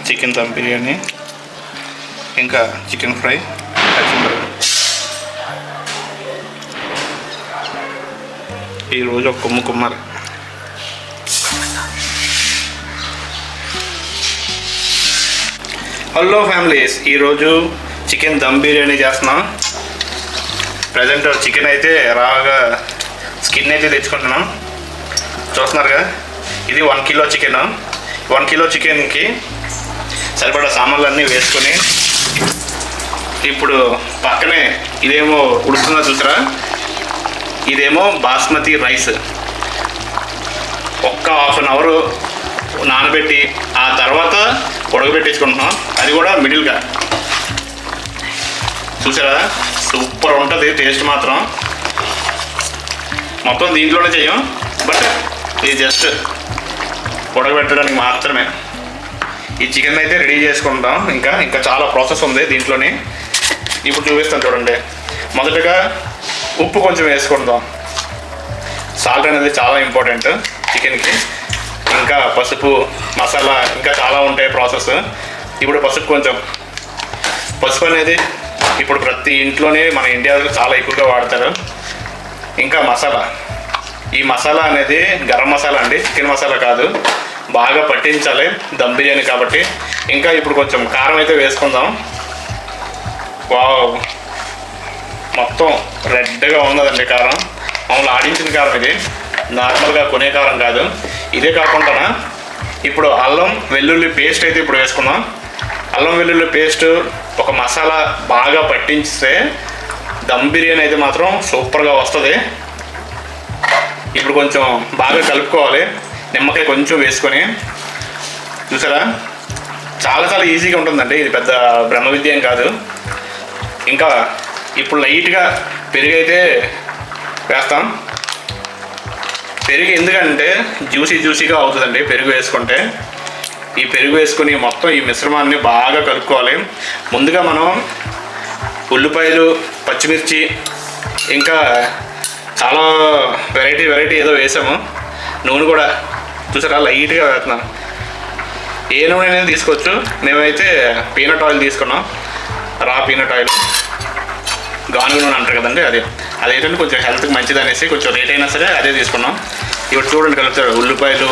Chicken dum biryani, ఇంకా chicken fry, kachambari. ఈరోజు ఒక కుమ్మరి. హలో ఫ్యామిలీస్, ఈరోజు చికెన్ దమ్ బిర్యానీ చేస్తున్నాం. ప్రజెంట్ చికెన్ అయితే రాగా స్కిన్ అయితే తెచ్చుకుంటున్నాం. చూస్తున్నారుగా, ఇది 1 కిలో చికెన్. 1 కిలో చికెన్కి సరిపడా సామాన్లన్నీ వేసుకొని, ఇప్పుడు పక్కనే ఇదేమో ఉడుకుతుందో చూసారా, ఇదేమో బాస్మతి రైస్. ఒక్క హాఫ్ అన్ అవర్ నానబెట్టి ఆ తర్వాత ఉడకబెట్టేసుకుంటున్నాం. అది కూడా మిడిల్గా. చూసారా, సూపర్ ఉంటుంది టేస్ట్ మాత్రం. మొత్తం దీంట్లోనే చేయం, బట్ ఇది జస్ట్ ఉడకబెట్టడానికి మాత్రమే. ఈ చికెన్ అయితే రెడీ చేసుకుంటాం. ఇంకా చాలా ప్రాసెస్ ఉంది దీంట్లోని. ఇప్పుడు చూపిస్తాను చూడండి. మొదటగా ఉప్పు కొంచెం వేసుకుందాం. సాల్ట్ అనేది చాలా ఇంపార్టెంట్ చికెన్కి. ఇంకా పసుపు, మసాలా, ఇంకా చాలా ఉంటాయి ప్రాసెస్. ఇప్పుడు పసుపు అనేది ఇప్పుడు ప్రతి ఇంట్లోనే మన ఇండియాలో చాలా ఎక్కువగా వాడతారు. ఇంకా ఈ మసాలా అనేది గరం మసాలా అండి, చికెన్ మసాలా కాదు. బాగా పట్టించాలి దమ్ బిర్యానీ కాబట్టి. ఇంకా ఇప్పుడు కొంచెం కారం అయితే వేసుకుందాం. వావ్, మొత్తం రెడ్గా ఉన్నదండి కారం. మామూలు ఆడించిన కారం ఇది, నార్మల్గా కొనే కారం కాదు. ఇదే కాకుండా ఇప్పుడు అల్లం వెల్లుల్లి పేస్ట్ అయితే ఇప్పుడు వేసుకుందాం. అల్లం వెల్లుల్లి పేస్ట్ ఒక మసాలా బాగా పట్టించితే దమ్ బిర్యానీ అయితే మాత్రం సూపర్గా వస్తుంది. ఇప్పుడు కొంచెం బాగా కలుపుకోవాలి, నిమ్మకాయ కొంచెం వేసుకొని. చూసారా, చాలా ఈజీగా ఉంటుందండి. ఇది పెద్ద బ్రహ్మ విద్య ఏం కాదు. ఇంకా ఇప్పుడు లైట్గా పెరుగు అయితే వేస్తాం. పెరుగు ఎందుకంటే జ్యూసీగా అవుతుందండి పెరుగు వేసుకుంటే. ఈ పెరుగు వేసుకుని మొత్తం ఈ మిశ్రమాన్ని బాగా కలుపుకోవాలి. ముందుగా మనం ఉల్లిపాయలు, పచ్చిమిర్చి, ఇంకా చాలా వెరైటీ ఏదో వేసాము. నూనె కూడా చూసారా లైట్గా వేస్తున్నాం. ఏ నూనె అనేది తీసుకోవచ్చు. మేమైతే పీనట్ ఆయిల్ తీసుకున్నాం, రా పీనట్ ఆయిల్. గానుగ నూనె అంటారు కదండి, అదేంటంటే కొంచెం హెల్త్కి మంచిది అనేసి కొంచెం రేట్ అయినా సరే అదే తీసుకున్నాం. ఇప్పుడు చూడండి కలుపుతాడు. ఉల్లిపాయలు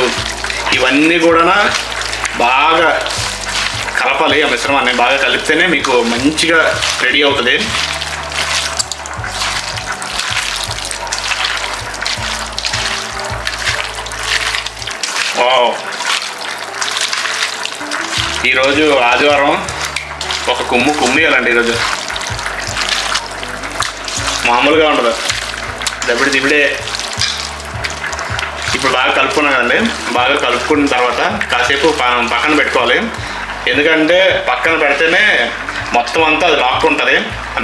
ఇవన్నీ కూడా బాగా కలపాలి. ఆ మిశ్రమాన్ని బాగా కలిపితేనే మీకు మంచిగా రెడీ అవుతుంది. వావ్, ఈరోజు ఆదివారం ఒక కుమ్మియాలండి. ఈరోజు మామూలుగా ఉండదు, దబిడే. ఇప్పుడు బాగా కలుపుకున్నాం కదండి. బాగా కలుపుకున్న తర్వాత కాసేపు పక్కన పెట్టుకోవాలి. ఎందుకంటే పక్కన పెడితేనే మొత్తం అంతా అది లాక్కుంటుంది.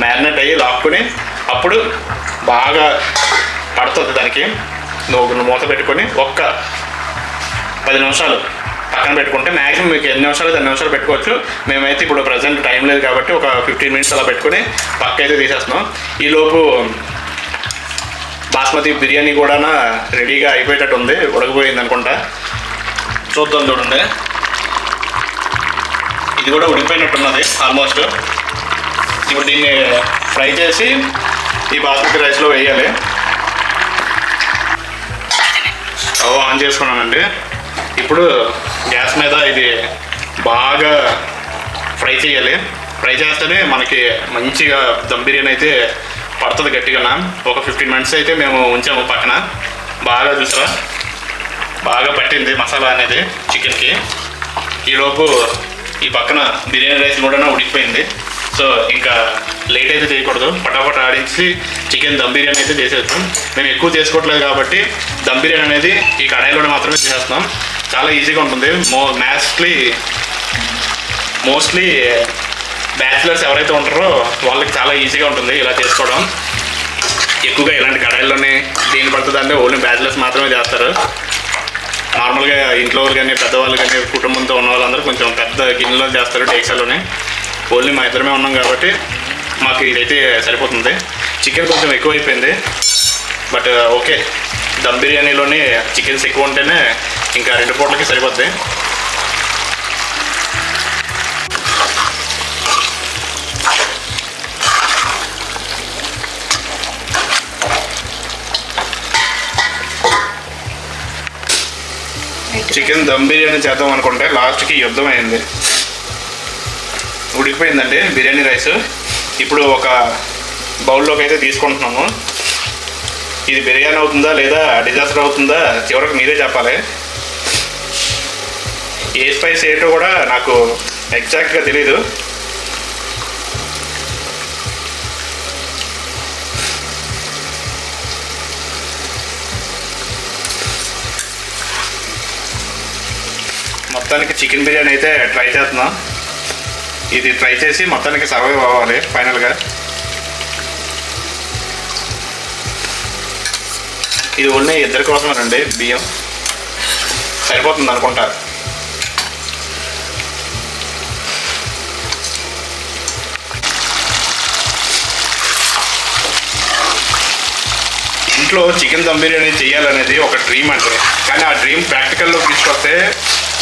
మ్యారినేట్ అయ్యి లాక్కుని అప్పుడు బాగా పడుతుంది దానికి. నువ్వు మూత పెట్టుకొని ఒక్క 10 నిమిషాలు పక్కన పెట్టుకుంటే మ్యాక్సిమం మీకు ఎన్ని నిమిషాలు 10 నిమిషాలు పెట్టుకోవచ్చు. మేమైతే ఇప్పుడు ప్రజెంట్ టైం లేదు కాబట్టి ఒక 15 మినిట్స్ అలా పెట్టుకొని పక్క అయితే తీసేస్తున్నాం. ఈలోపు బాస్మతి బిర్యానీ కూడా రెడీగా అయిపోయేటట్టు ఉంది, ఉడకపోయింది అనుకుంటా. చూద్దాం చూడండి. ఇది కూడా ఉడికిపోయినట్టున్నది ఆల్మోస్ట్. ఇప్పుడు దీన్ని ఫ్రై చేసి ఈ బాస్మతి రైస్లో వేయాలి. స్టవ్ ఆన్ చేసుకున్నానండి. ఇప్పుడు గ్యాస్ మీద ఇది బాగా ఫ్రై చేయాలి. ఫ్రై చేస్తేనే మనకి మంచిగా దమ్ బిర్యానీ అయితే పడుతుంది గట్టిగా. ఒక 15 మినిట్స్ అయితే మేము ఉంచాము పక్కన. బాగా చూసారా, బాగా పట్టింది మసాలా అనేది చికెన్కి. ఈలోపు ఈ పక్కన బిర్యానీ రైస్ కూడా ఉడికిపోయింది. సో ఇంకా లేట్ అయితే చేయకూడదు, ఫటాఫట్ ఆడించి చికెన్ దమ్ బిర్యానీ అయితే చేసేస్తాం. మేము ఎక్కువ చేసుకోవట్లేదు కాబట్టి దమ్ బిర్యానీ అనేది ఈ కడాయిలోనే మాత్రమే చేసేస్తున్నాం. చాలా ఈజీగా ఉంటుంది. మోస్ట్లీ బ్యాచిలర్స్ ఎవరైతే ఉంటారో వాళ్ళకి చాలా ఈజీగా ఉంటుంది ఇలా చేసుకోవడం. ఎక్కువగా ఇలాంటి కడాయిల్లోనే దేని పడుతుంది అంటే ఓన్లీ బ్యాచిలర్స్ మాత్రమే చేస్తారు. నార్మల్గా ఇంట్లో కానీ పెద్దవాళ్ళు కానీ కుటుంబంతో ఉన్న వాళ్ళందరూ కొంచెం పెద్ద గిన్నెలో చేస్తారు, డేక్షాలోనే. ఓన్లీ మా ఇద్దరమే ఉన్నాం కాబట్టి మాకు ఇదైతే సరిపోతుంది. చికెన్ కొంచెం ఎక్కువైపోయింది, బట్ ఓకే. దమ్ బిర్యానీలోనే చికెన్స్ ఎక్కువ ఉంటేనే ఇంకా 2 పూటలకి సరిపోద్ది. చికెన్ దమ్ బిర్యానీ చేద్దాం అనుకుంటే లాస్ట్కి యుద్ధం అయింది. ఉడికిపోయిందండి బిర్యానీ రైస్. ఇప్పుడు ఒక బౌల్లోకి అయితే తీసుకుంటున్నాము. ఇది బిర్యానీ అవుతుందా లేదా డిజాస్టర్ అవుతుందా చివరికి మీరే చెప్పాలి. ఏ స్పైస్ ఏంటో కూడా నాకు ఎగ్జాక్ట్గా తెలీదు. మొత్తానికి చికెన్ బిర్యానీ అయితే ట్రై చేస్తున్నాం. ఇది ట్రై చేసి మొత్తానికి సర్వైవ్ అవ్వాలి ఫైనల్గా. ఇది ఓన్లీ ఇద్దరి కోసమేనండి. బియ్యం సరిపోతుంది అనుకుంటా. ఇంట్లో చికెన్ దమ్ బిర్యానీ చేయాలనేది ఒక డ్రీమ్ అంటే, కానీ ఆ డ్రీమ్ ప్రాక్టికల్లో తీసుకొస్తే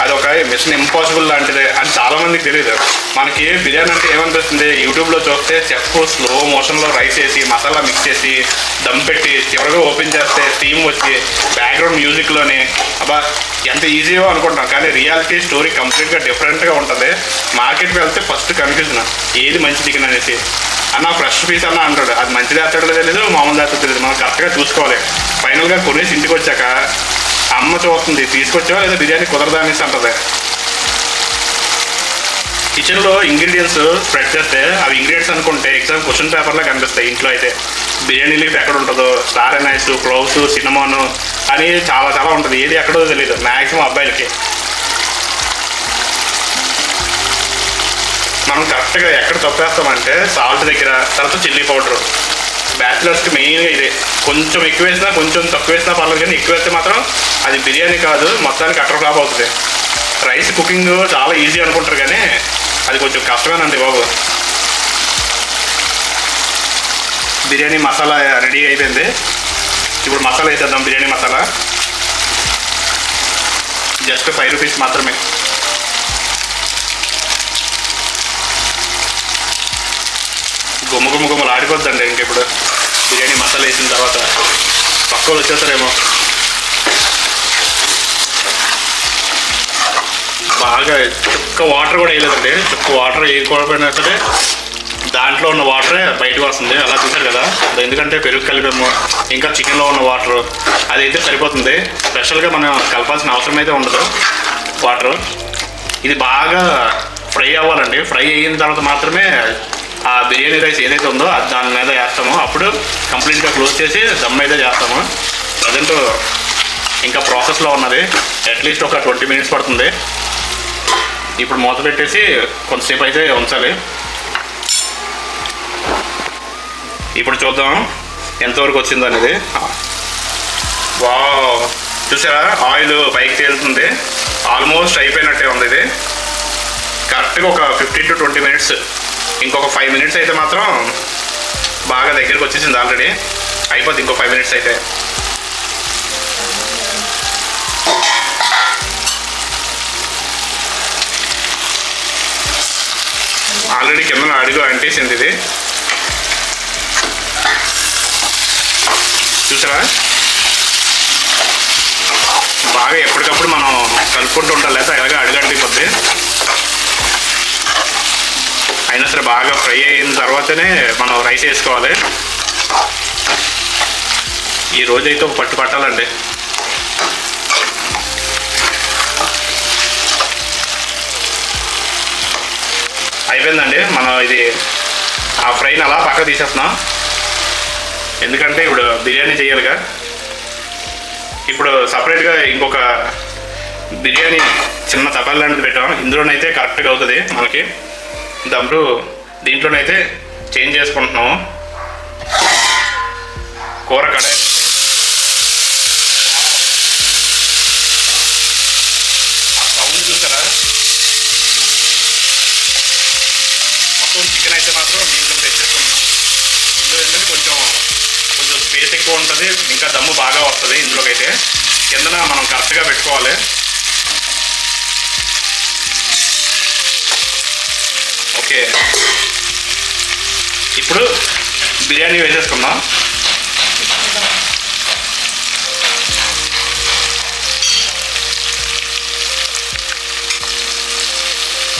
అది ఒక మిషన్ ఇంపాసిబుల్ లాంటిది అని చాలామందికి తెలియదు. మనకి బిర్యానీ అంటే ఏమనిపిస్తుంది, యూట్యూబ్లో చూస్తే చెఫ్ స్లో మోషన్లో రైస్ వేసి మసాలా మిక్స్ చేసి దమ్ పెట్టి చివరిగా ఓపెన్ చేస్తే స్టీమ్ వచ్చి బ్యాక్గ్రౌండ్ మ్యూజిక్లోనే అబ్బా ఎంత ఈజీయో అనుకుంటాం. కానీ రియాలిటీ స్టోరీ కంప్లీట్గా డిఫరెంట్గా ఉంటుంది. మార్కెట్కి వెళ్తే ఫస్ట్ కన్ఫ్యూజన్ ఏది మంచి చికెన్ అనేసి. అన్న ఫ్రెష్ పీస్ అన్న అంటాడు, అది మంచిది వేస్తాడో తెలియదు, మామూలు వేస్తాడో తెలియదు. మనం కరెక్ట్గా చూసుకోవాలి. ఫైనల్గా కొనేసి ఇంటికి వచ్చాక అమ్మ చూస్తుంది తీసుకొచ్చావా లేదా బిర్యానీ కుదరదా అనేసి అంటుంది. కిచెన్లో ఇంగ్రీడియంట్స్ స్ప్రెడ్ చేస్తే అవి ఇంగ్రీడియంట్స్ అనుకుంటే ఎగ్జామ్ క్వశ్చన్ పేపర్లో కనిపిస్తాయి. ఇంట్లో అయితే బిర్యానీ లీఫ్ ఎక్కడ ఉంటుందో, స్టార్ ఎనైస్, క్లోవ్స్, సినమాను అని చాలా చాలా ఉంటుంది. ఏది ఎక్కడో తెలియదు మ్యాక్సిమం అబ్బాయిలకి. మనం కరెక్ట్గా ఎక్కడ తప్పేస్తామంటే సాల్ట్ దగ్గర, తర్వాత చిల్లీ పౌడరు. బ్యాచిలర్స్కి మెయిన్గా ఇదే. కొంచెం ఎక్కువ వేసినా కొంచెం తక్కువ వేసినా పర్లేదు, కానీ ఎక్కువ వేస్తే మాత్రం అది బిర్యానీ కాదు, మొత్తానికి అటర్ ఫ్లాప్ అవుతుంది. రైస్ కుకింగ్ చాలా ఈజీ అనుకుంటారు కానీ అది కొంచెం కష్టమేనండి బాబు. బిర్యానీ మసాలా రెడీ అయిపోయింది. ఇప్పుడు మసాలా వేసేద్దాం. బిర్యానీ మసాలా జస్ట్ 5 రూపీస్ మాత్రమే. గుమ్మగుమ్మలు ఆడిపోద్దండి ఇంకెప్పుడు బిర్యానీ మసాలా వేసిన తర్వాత. పక్క వాళ్ళు వచ్చేస్తారేమో. బాగా చుక్క వాటర్ కూడా వేయలేదండి. చుక్క వాటర్ వేయకపోయినా సరే దాంట్లో ఉన్న వాటరే బయటకు వస్తుంది. అలా చూసారు కదా, ఎందుకంటే పెరుగు కలిపాము, ఇంకా చికెన్లో ఉన్న వాటర్ అదైతే సరిపోతుంది. స్పెషల్గా మనం కలపాల్సిన అవసరం అయితే ఉండదు వాటర్. ఇది బాగా ఫ్రై అవ్వాలండి. ఫ్రై అయిన తర్వాత మాత్రమే ఆ బిర్యానీ రైస్ ఏదైతే ఉందో అది దాని మీద వేస్తామో అప్పుడు కంప్లీట్గా క్లోజ్ చేసి దమ్ అయితే చేస్తాము. ప్రజెంట్ ఇంకా ప్రాసెస్లో ఉన్నది. అట్లీస్ట్ ఒక 20 మినిట్స్ పడుతుంది. ఇప్పుడు మూత పెట్టేసి కొంతసేపు అయితే ఉంచాలి. ఇప్పుడు చూద్దాం ఎంతవరకు వచ్చిందో అనేది. వావ్, చూసారా ఆయిల్ పైకి తేలుతుంది. ఆల్మోస్ట్ అయిపోయినట్టే ఉంది. ఇది కరెక్ట్గా ఒక 15 to 20 మినిట్స్. ఇంకొక 5 మినిట్స్ అయితే మాత్రం బాగా దగ్గరికి వచ్చేసింది. ఆల్రెడీ అయిపోద్ది ఇంకో 5 మినిట్స్ అయితే. ఆల్రెడీ కింద అడుగు అంటేసింది. ఇది చూసారా, బాగా ఎప్పటికప్పుడు మనం కలుపుకుంటూ ఉండాలి, లేదా ఇలాగ అడుగు అంటిపోద్ది. అయినా సరే బాగా ఫ్రై అయిన తర్వాతనే మనం రైస్ వేసుకోవాలి. ఈ రోజైతే ఒక పట్టు పట్టాలండి. అయిపోయిందండి. మనం ఇది ఆ ఫ్రైని అలా పక్క తీసేస్తున్నాం, ఎందుకంటే ఇప్పుడు బిర్యానీ చేయాలిగా. ఇప్పుడు సపరేట్గా ఇంకొక బిర్యానీ చిన్న తపాలు లాంటిది పెట్టాం. ఇందులోనైతే కరెక్ట్గా అవుతుంది మనకి దమ్రు. దీంట్లోనైతే చేంజ్ చేసుకుంటున్నాము. కూర కడాయి సౌండ్ చూసారా. మొత్తం చికెన్ అయితే మాత్రం దీంట్లో తెచ్చేసుకున్నాం. ఇందులో ఏంటంటే కొంచెం స్పేస్ ఎక్కువ ఉంటుంది, ఇంకా దమ్ము బాగా వస్తుంది. ఇందులోకైతే కిందన మనం కరెక్ట్గా పెట్టుకోవాలి. ఓకే, ఇప్పుడు బిర్యానీ వేసేసుకుందాం.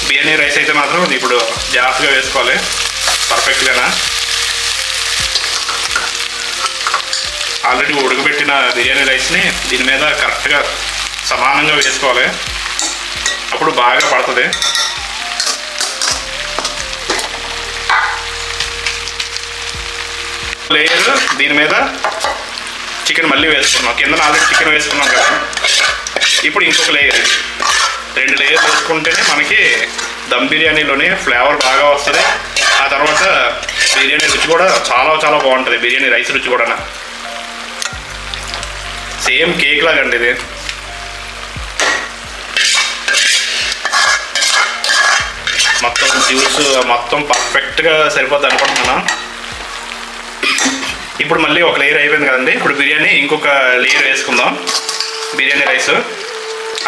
బిర్యానీ రైస్ అయితే మాత్రం ఇప్పుడు జాగ్రత్తగా వేసుకోవాలి పర్ఫెక్ట్గానా. ఆల్రెడీ ఉడకబెట్టిన బిర్యానీ రైస్ని దీని మీద కరెక్ట్గా సమానంగా వేసుకోవాలి, అప్పుడు బాగా పడుతుంది. లేయర్ దీని మీద చికెన్ మళ్ళీ వేసుకున్నాం, కింద ఆల్రెడీ చికెన్ వేసుకున్నాం కదా, ఇప్పుడు ఇంకొక లేయర్, 2 లేయర్స్ వేసుకుంటేనే మనకి దమ్ బిర్యానీలోనే ఫ్లేవర్ బాగా వస్తుంది. ఆ తర్వాత బిర్యానీ రుచి కూడా చాలా చాలా బాగుంటుంది, బిర్యానీ రైస్ రుచి కూడా సేమ్ కేక్ లాగా అండి ఇది. మొత్తం జ్యూస్ మొత్తం పర్ఫెక్ట్గా సరిపోద్ది అనుకుంటున్నాను. ఇప్పుడు మళ్ళీ ఒక లేయర్ అయిపోయింది కదండి, ఇప్పుడు బిర్యానీ ఇంకొక లేయర్ వేసుకుందాం. బిర్యానీ రైస్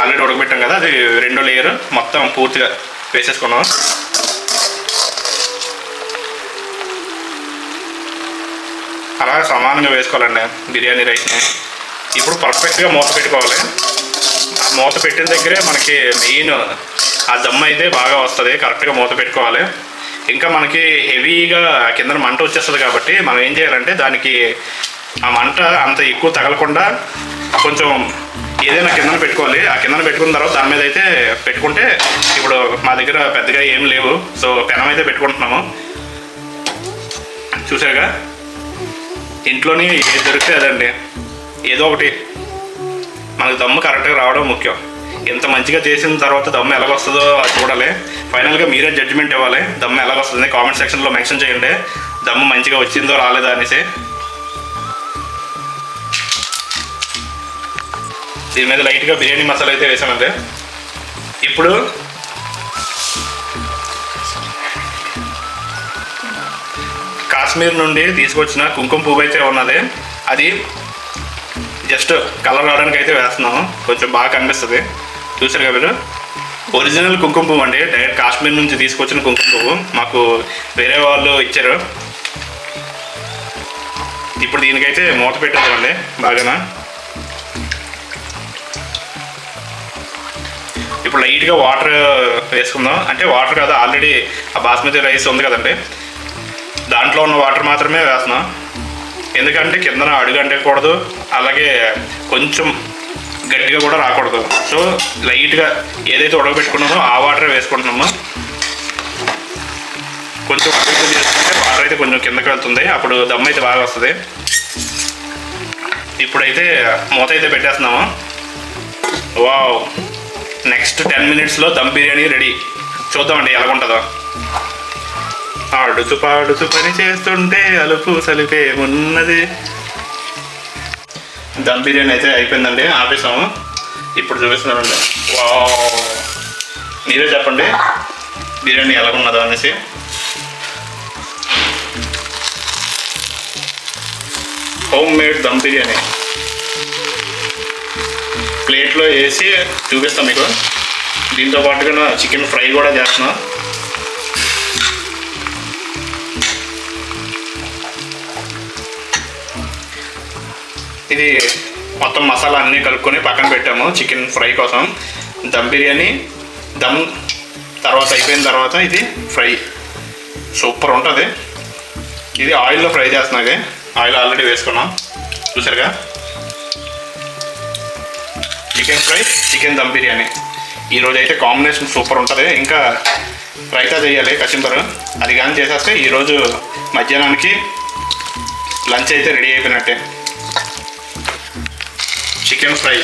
ఆల్రెడీ ఉడకబెట్టాం కదా, అది 2వ లేయర్ మొత్తం పూర్తిగా వేసేసుకున్నాం. అలా సమానంగా వేసుకోవాలండి బిర్యానీ రైస్ని. ఇప్పుడు పర్ఫెక్ట్గా మూత పెట్టుకోవాలి. ఆ మూత పెట్టిన దగ్గరే మనకి మెయిన్ ఆ దమ్ అయితే బాగా వస్తుంది, కరెక్ట్గా మూత పెట్టుకోవాలి. ఇంకా మనకి హెవీగా కింద మంట వచ్చేస్తుంది కాబట్టి మనం ఏం చేయాలంటే దానికి ఆ మంట అంత ఎక్కువ తగలకుండా కొంచెం ఏదైనా కిందన పెట్టుకోవాలి. ఆ కిందన పెట్టుకున్న తర్వాత దాని మీద అయితే పెట్టుకుంటే, ఇప్పుడు మా దగ్గర పెద్దగా ఏం లేవు, సో పెనం అయితే పెట్టుకుంటున్నాము. చూసారుగా, ఇంట్లోని ఏది దొరికితే అదండి, ఏదో ఒకటి మనకు దమ్ము కరెక్ట్గా రావడం ముఖ్యం. ఎంత మంచిగా చేసిన తర్వాత దమ్ము ఎలాగొస్తుందో అది చూడాలి. ఫైనల్గా మీరే జడ్జిమెంట్ ఇవ్వాలి, దమ్ము ఎలాగొస్తుంది కామెంట్ సెక్షన్లో మెన్షన్ చేయండి, దమ్ము మంచిగా వచ్చిందో రాలేదా అనేసి. దీని మీద లైట్గా బిర్యానీ మసాలా అయితే వేసామండి. ఇప్పుడు కాశ్మీర్ నుండి తీసుకొచ్చిన కుంకుమ పువ్వు అయితే ఉన్నది, అది జస్ట్ కలర్ రావడానికి అయితే వేస్తున్నాము, కొంచెం బాగా కనిపిస్తుంది. చూసారు కదా మీరు, ఒరిజినల్ కుంకుమ పువ్వు అండి, డైరెక్ట్ కాశ్మీర్ నుంచి తీసుకొచ్చిన కుంకుమ పువ్వు మాకు వేరే వాళ్ళు ఇచ్చారు. ఇప్పుడు దీనికైతే మూత పెట్టేద్దామండి బాగానా. ఇప్పుడు లైట్గా వాటర్ వేసుకుందాం, అంటే వాటర్ కాదు, ఆల్రెడీ ఆ బాస్మతి రైస్ ఉంది కదండి, దాంట్లో ఉన్న వాటర్ మాత్రమే వేస్తున్నాం. ఎందుకంటే కిందన అడుగు అంటకూడదు, అలాగే కొంచెం గట్టిగా కూడా రాకూడదు. సో లైట్గా ఏదైతే ఉడకబెట్టుకున్నామో ఆ వాటర్ వేసుకుంటున్నామో, కొంచెం అడుగు చేసుకుంటే వాటర్ అయితే కొంచెం కిందకి వెళ్తుంది, అప్పుడు దమ్ అయితే బాగా వస్తుంది. ఇప్పుడైతే మూత అయితే పెట్టేస్తున్నాము. వావ్, నెక్స్ట్ 10 మినిట్స్లో దమ్ బిర్యానీ రెడీ. చూద్దామండి ఎలాగుంటుందో. ఆడుతూ పాడుతూ పని చేస్తుంటే అలుపు సలిపే ఉన్నది. దమ్ బిర్యానీ అయితే అయిపోయిందండి, ఆపేసాము. ఇప్పుడు చూపిస్తున్నానండి. వావ్, మీరే చెప్పండి బిర్యానీ ఎలాగున్నదో అనేసి. హోమ్ మేడ్ దమ్ బిర్యానీ ప్లేట్లో వేసి చూపిస్తాం మీకు. దీంతో పాటుగా చికెన్ ఫ్రై కూడా చేస్తున్నాం. ఇది మొత్తం మసాలా అన్నీ కలుపుకొని పక్కన పెట్టాము చికెన్ ఫ్రై కోసం. దమ్ బిర్యానీ దమ్ తర్వాత అయిపోయిన తర్వాత ఇది ఫ్రై సూపర్ ఉంటుంది. ఇది ఆయిల్లో ఫ్రై చేస్తున్నాది, ఆయిల్ ఆల్రెడీ వేసుకున్నాం చూసారుగా. Chicken fry, chicken dum biryani ఈరోజు అయితే కాంబినేషన్ సూపర్ ఉంటుంది. ఇంకా రైతా చేయాలి కచింబరు, అది కానీ చేసేస్తే ఈరోజు మధ్యాహ్నానికి లంచ్ అయితే రెడీ అయిపోయినట్టే. చికెన్ ఫ్రై,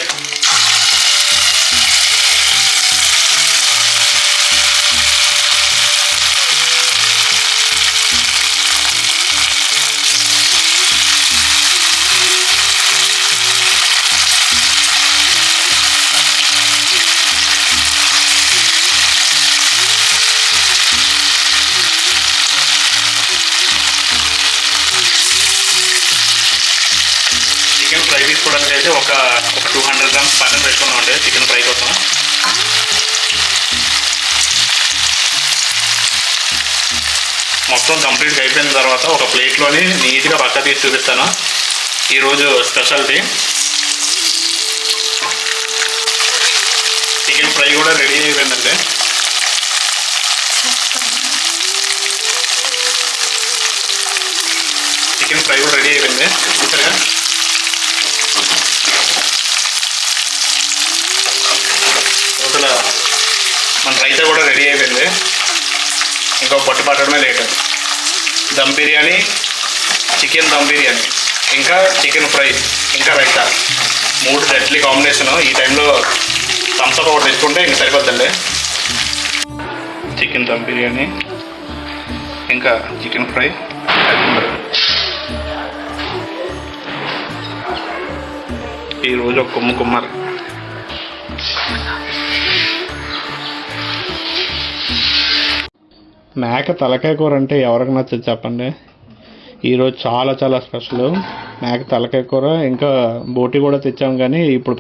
చికెన్ ఫ్రై తీసుకోవడానికి అయితే ఒక 200 గ్రామ్స్ పక్కన పెట్టుకున్నామండి చికెన్ ఫ్రై కోసం. మొత్తం కంప్లీట్గా అయిపోయిన తర్వాత ఒక ప్లేట్లోని నీట్గా పక్క తీసి చూపిస్తాను. ఈరోజు స్పెషాలిటీ చికెన్ ఫ్రై కూడా రెడీ అయిపోయిందండి. రెడీ అయిపోయింది. ఇంకో పొట్టు పట్టడమే లేట్. దమ్ బిర్యానీ, చికెన్ దమ్ బిర్యానీ, ఇంకా చికెన్ ఫ్రై, ఇంకా రైతా, 3 డెడ్లీ కాంబినేషను. ఈ టైంలో థమ్స్ అప్ ఒకటి తెచ్చుకుంటే ఇంక సరిపోద్దండి. చికెన్ దమ్ బిర్యానీ, ఇంకా చికెన్ ఫ్రై, ఈరోజు ఒక కుమ్మరు. మేక తలకాయ కూర అంటే ఎవరికి నచ్చదు చెప్పండి. ఈరోజు చాలా చాలా స్పెషల్ మేక తలకాయ కూర. ఇంకా బోటి కూడా తెచ్చాం, కానీ ఇప్పుడు